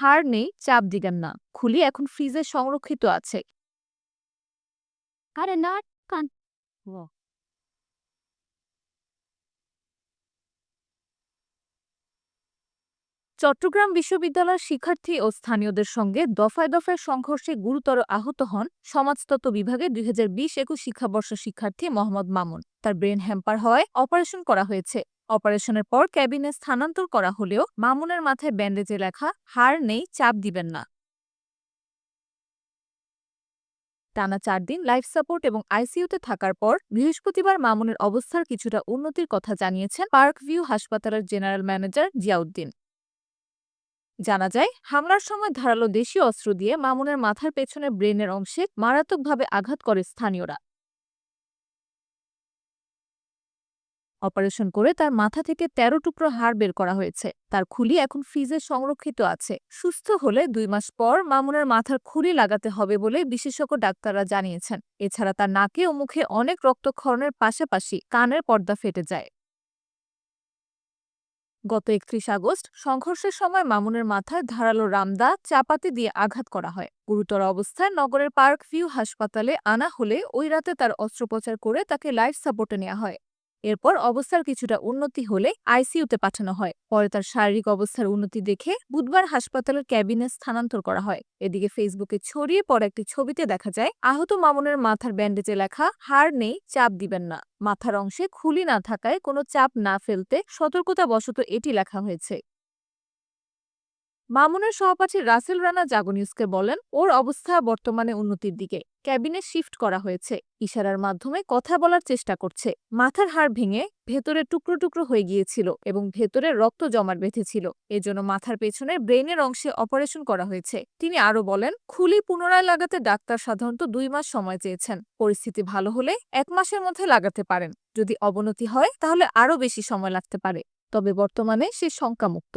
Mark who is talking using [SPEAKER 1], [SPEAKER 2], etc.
[SPEAKER 1] হাড় নেই, চাপ দিবেন না। খুলি এখন ফ্রিজে সংরক্ষিত আছে।
[SPEAKER 2] আরে না, কান ও
[SPEAKER 1] চট্টগ্রাম বিশ্ববিদ্যালয়ের শিক্ষার্থী ও স্থানীয়দের সঙ্গে দফায় দফায় সংঘর্ষে গুরুতর আহত হন সমাজতত্ত্ব বিভাগে ২০২০-২১ শিক্ষাবর্ষ শিক্ষার্থী মোহাম্মদ মামুন। তার ব্রেন হ্যাম্পার হওয়ায় অপারেশন করা হয়েছে। অপারেশনের পর ক্যাবিনে স্থানান্তর করা হলেও মামুনের মাথায় ব্যান্ডেজে লেখা হাড় নেই, চাপ দিবেন না। টানা ৪ দিন লাইফ সাপোর্ট এবং আইসিইউতে থাকার পর বৃহস্পতিবার মামুনের অবস্থার কিছুটা উন্নতির কথা জানিয়েছেন পার্ক ভিউ হাসপাতালের জেনারেল ম্যানেজার জিয়াউদ্দিন। জানা যায়, হামলার সময় ধারালো দেশীয় অস্ত্র দিয়ে মামুনের মাথার পেছনে ব্রেনের অংশে মারাত্মকভাবে আঘাত করে স্থানীয়রা। অপারেশন করে তার মাথা থেকে ১৩ টুকরো হাড় বের করা হয়েছে। তার খুলি এখন ফ্রিজে সংরক্ষিত আছে। সুস্থ হলে ২ মাস পর মামুনের মাথার খুলি লাগাতে হবে বলে বিশেষজ্ঞ ডাক্তাররা জানিয়েছেন। এছাড়া তার নাকে ও মুখে অনেক রক্তক্ষরণের পাশাপাশি কানের পর্দা ফেটে যায়। গত ৩১ আগস্ট সংঘর্ষের সময় মামুনের মাথায় ধারালো রামদা চাপাতি দিয়ে আঘাত করা হয়। গুরুতর অবস্থায় নগরের পার্ক ভিউ হাসপাতালে আনা হলে ওই রাতে তার অস্ত্রোপচার করে তাকে লাইফ সাপোর্টে নেওয়া হয়। এরপর অবস্থার কিছুটা উন্নতি হলে আইসিইউতে পাঠানো হয়। পরে তার শারীরিক অবস্থার উন্নতি দেখে বুধবার হাসপাতালের ক্যাবিনে স্থানান্তর করা হয়। এদিকে ফেসবুকে ছড়িয়ে পড়া একটি ছবিতে দেখা যায় আহত মামুনের মাথার ব্যান্ডেজে লেখা হাড় নেই, চাপ দিবেন না। মাথার অংশে খুলি না থাকায় কোনো চাপ না ফেলতে সতর্কতাবশত এটি লেখা হয়েছে। মামুনের সহপাঠী রাসেল রানা জাগো নিউজকে বলেন, ওর অবস্থা বর্তমানে উন্নতির দিকে। ক্যাবিনে শিফট করা হয়েছে। ইশারার মাধ্যমে কথা বলার চেষ্টা করছে। মাথার হাড় ভেঙে ভেতরে টুকরো টুকরো হয়ে গিয়েছিল এবং ভেতরে রক্ত জমাট বেঁধেছিল। এজন্য মাথার পেছনে ব্রেনের অংশে অপারেশন করা হয়েছে। তিনি আরো বলেন, খুলি পুনরায় লাগাতে ডাক্তার সাধারণত ২ মাস সময় চেয়েছেন। পরিস্থিতি ভালো হলে ১ মাসের মধ্যে লাগাতে পারেন। যদি অবনতি হয় তাহলে আরও বেশি সময় লাগতে পারে। তবে বর্তমানে সে শঙ্কামুক্ত।